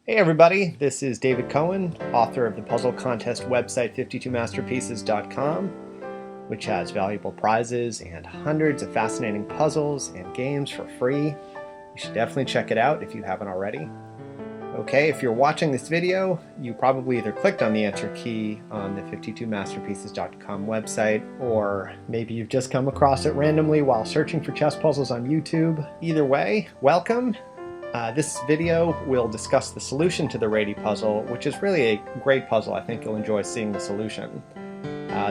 Hey everybody, this is David Cohen, author of the puzzle contest website 52masterpieces.com, which has valuable prizes and hundreds of fascinating puzzles and games for free. You should definitely check it out if you haven't already. Okay, if you're watching this video, you probably either clicked on the answer key on the 52masterpieces.com website, or maybe you've just come across it randomly while searching for chess puzzles on YouTube. Either way, welcome. This video will discuss the solution to the Réti puzzle, which is really a great puzzle. I think you'll enjoy seeing the solution.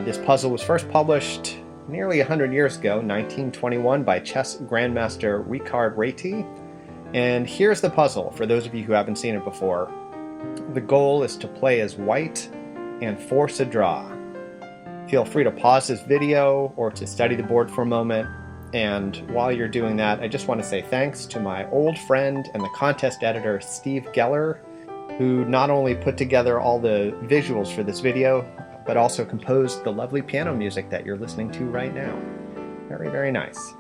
This puzzle was first published nearly 100 years ago, 1921, by chess grandmaster Réti. And here's the puzzle, for those of you who haven't seen it before. The goal is to play as white and force a draw. Feel free to pause this video or to study the board for a moment. And while you're doing that, I just want to say thanks to my old friend and the contest editor, Steve Geller, who not only put together all the visuals for this video, but also composed the lovely piano music that you're listening to right now. Very, very nice.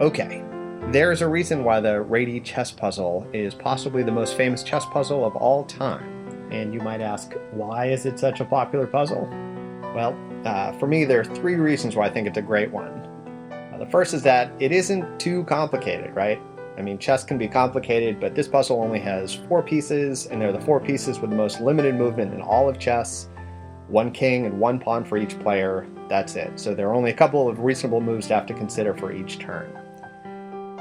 Okay, there's a reason why the Réti chess puzzle is possibly the most famous chess puzzle of all time. And you might ask, why is it such a popular puzzle? Well, for me, there are three reasons why I think it's a great one. The first is that it isn't too complicated, right? I mean, chess can be complicated, but this puzzle only has 4 pieces, and they're the 4 pieces with the most limited movement in all of chess. 1 king and 1 pawn for each player, that's it. So there are only a couple of reasonable moves to have to consider for each turn.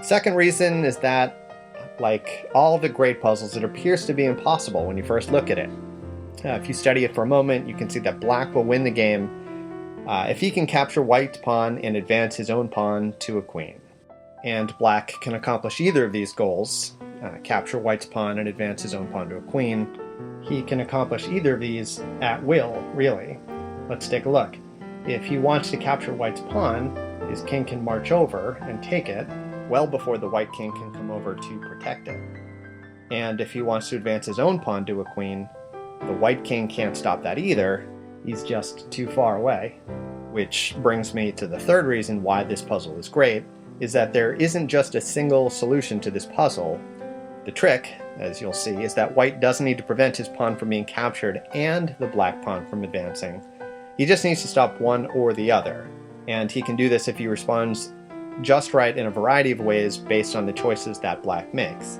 Second reason is that, like all of the great puzzles, it appears to be impossible when you first look at it. If you study it for a moment, you can see that black will win the game if he can capture white's pawn and advance his own pawn to a queen. And black can accomplish either of these goals, capture white's pawn and advance his own pawn to a queen. He can accomplish either of these at will, really. Let's take a look. If he wants to capture white's pawn, his king can march over and take it well before the white king can come over to protect it. And if he wants to advance his own pawn to a queen, the white king can't stop that either. He's just too far away. Which brings me to the third reason why this puzzle is great, is that there isn't just a single solution to this puzzle. The trick, as you'll see, is that white doesn't need to prevent his pawn from being captured and the black pawn from advancing. He just needs to stop one or the other. And he can do this if he responds just right in a variety of ways based on the choices that black makes.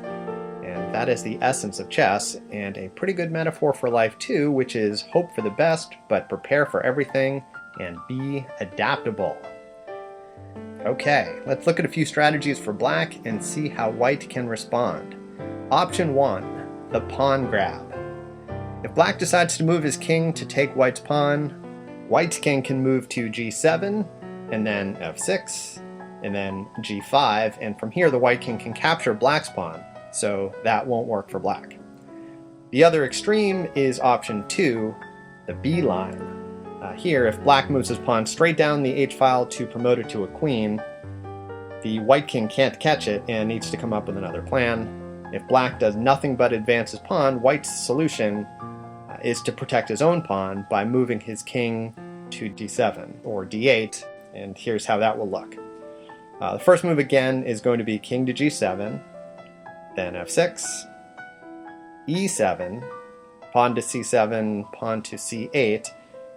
And that is the essence of chess, and a pretty good metaphor for life too, which is hope for the best, but prepare for everything, and be adaptable. Okay, let's look at a few strategies for black and see how white can respond. Option 1, the pawn grab. If black decides to move his king to take white's pawn, white's king can move to g7, and then f6, and then g5, and from here the white king can capture black's pawn, so that won't work for black. The other extreme is option 2, the B line. Here, if black moves his pawn straight down the h-file to promote it to a queen, the white king can't catch it and needs to come up with another plan. If black does nothing but advance his pawn, white's solution is to protect his own pawn by moving his king to d7 or d8, and here's how that will look. The first move again is going to be king to g7, then f6, e7, pawn to c7, pawn to c8,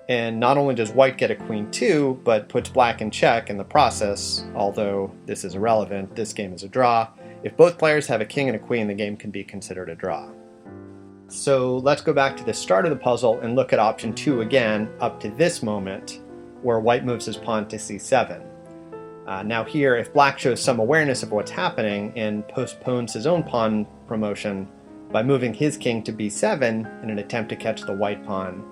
and not only does white get a queen too, but puts black in check in the process, although this is irrelevant, this game is a draw. If both players have a king and a queen, the game can be considered a draw. So let's go back to the start of the puzzle and look at option 2 again, up to this moment, where white moves his pawn to c7. Now here, if black shows some awareness of what's happening and postpones his own pawn promotion by moving his king to b7 in an attempt to catch the white pawn,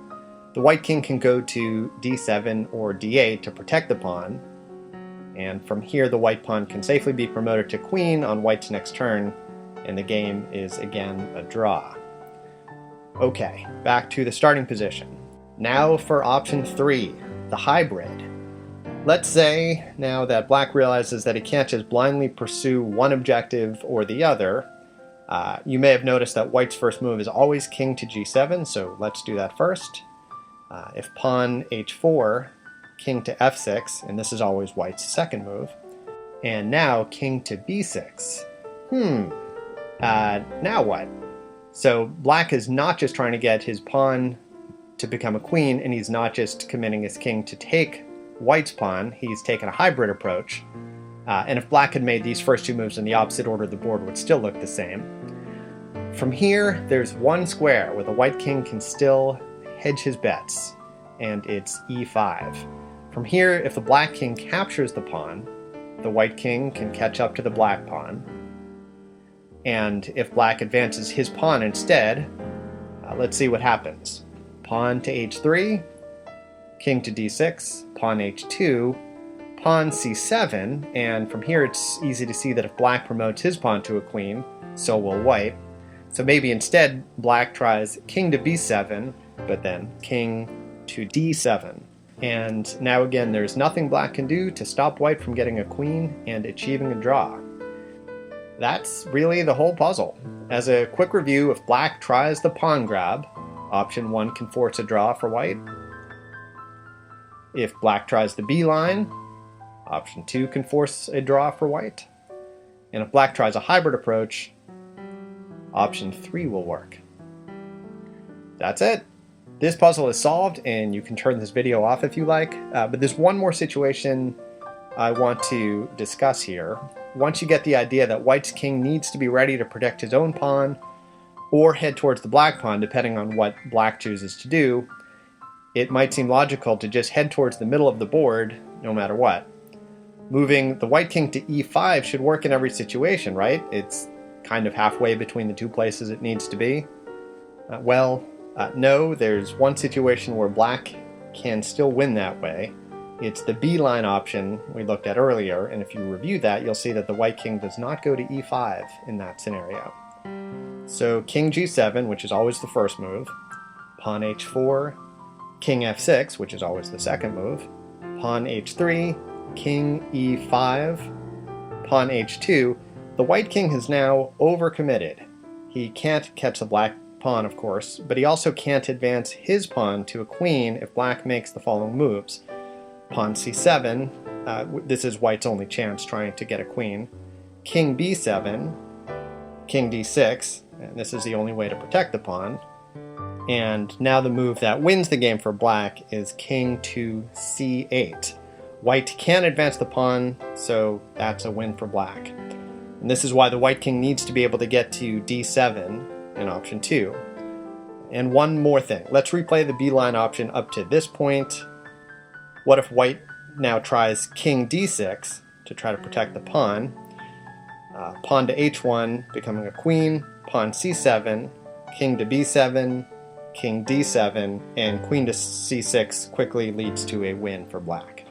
the white king can go to d7 or d8 to protect the pawn, and from here the white pawn can safely be promoted to queen on white's next turn, and the game is again a draw. Okay, back to the starting position. Now for option 3, the hybrid. Let's say now that black realizes that he can't just blindly pursue one objective or the other. You may have noticed that white's first move is always king to g7, so let's do that first. If pawn h4, king to f6, and this is always white's second move. And now king to b6. Now what? So black is not just trying to get his pawn to become a queen, and he's not just committing his king to take white's pawn, he's taken a hybrid approach. And if black had made these first two moves in the opposite order, the board would still look the same. From here, there's one square where the white king can still hedge his bets, and it's e5. From here, if the black king captures the pawn, the white king can catch up to the black pawn. And if black advances his pawn instead, let's see what happens. Pawn to h3, king to d6, pawn h2, pawn c7, and from here it's easy to see that if black promotes his pawn to a queen, so will white. So maybe instead black tries king to b7, but then king to d7. And now again, there's nothing black can do to stop white from getting a queen and achieving a draw. That's really the whole puzzle. As a quick review, if black tries the pawn grab, option 1 can force a draw for white. If black tries the b-line, option 2 can force a draw for white. And if black tries a hybrid approach, option 3 will work. That's it. This puzzle is solved, and you can turn this video off if you like, but there's one more situation I want to discuss here. Once you get the idea that white's king needs to be ready to protect his own pawn, or head towards the black pawn, depending on what black chooses to do, it might seem logical to just head towards the middle of the board, no matter what. Moving the white king to e5 should work in every situation, right? It's kind of halfway between the two places it needs to be. No, there's one situation where black can still win that way. It's the b-line option we looked at earlier, and if you review that, you'll see that the white king does not go to e5 in that scenario. So king g7, which is always the first move, pawn h4, king f6, which is always the second move, pawn h3, king e5, pawn h2. The white king has now overcommitted. He can't catch the black pawn, of course, but he also can't advance his pawn to a queen if black makes the following moves. Pawn c7, this is white's only chance trying to get a queen. King b7, king d6, and this is the only way to protect the pawn. And now the move that wins the game for black is king to c8. White can't advance the pawn, so that's a win for black. And this is why the white king needs to be able to get to d7 in option 2. And one more thing. Let's replay the b-line option up to this point. What if white now tries king d6 to try to protect the pawn? Pawn to h1, becoming a queen, pawn c7, king to b7, king d7, and queen to c6 quickly leads to a win for black.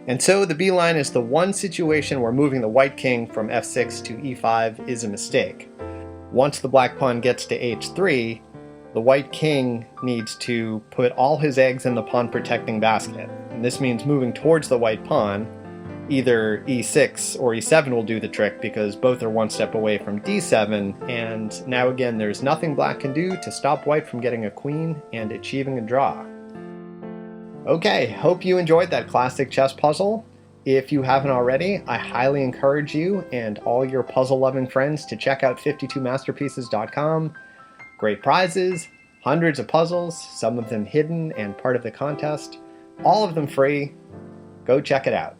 And so the b-line is the one situation where moving the white king from f6 to e5 is a mistake. Once the black pawn gets to h3, the white king needs to put all his eggs in the pawn protecting basket. And this means moving towards the white pawn. Either e6 or e7 will do the trick because both are one step away from d7, and now again there's nothing black can do to stop white from getting a queen and achieving a draw. Okay, hope you enjoyed that classic chess puzzle. If you haven't already, I highly encourage you and all your puzzle-loving friends to check out 52masterpieces.com. Great prizes, hundreds of puzzles, some of them hidden and part of the contest, all of them free. Go check it out.